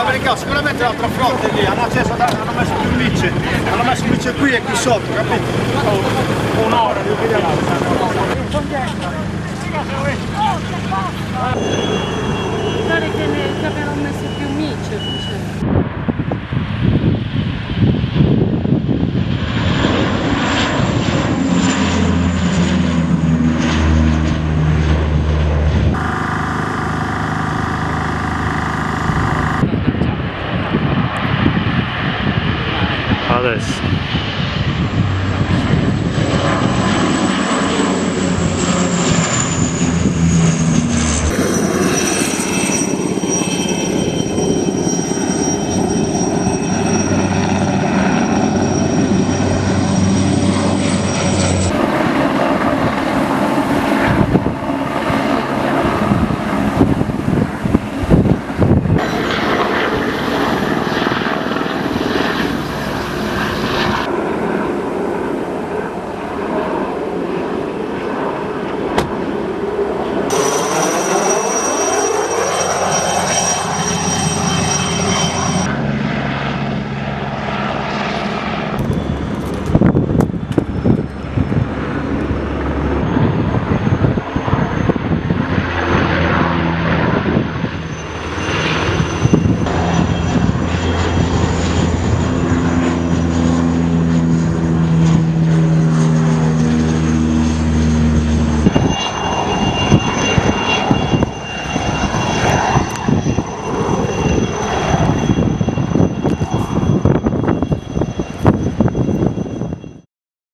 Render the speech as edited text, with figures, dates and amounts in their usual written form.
perché sicuramente l'altra fronte lì, hanno messo più micce, hanno messo micce qui e qui sotto, capito? Un'ora di vediamo. Pare che avevano messo più micce. Adesso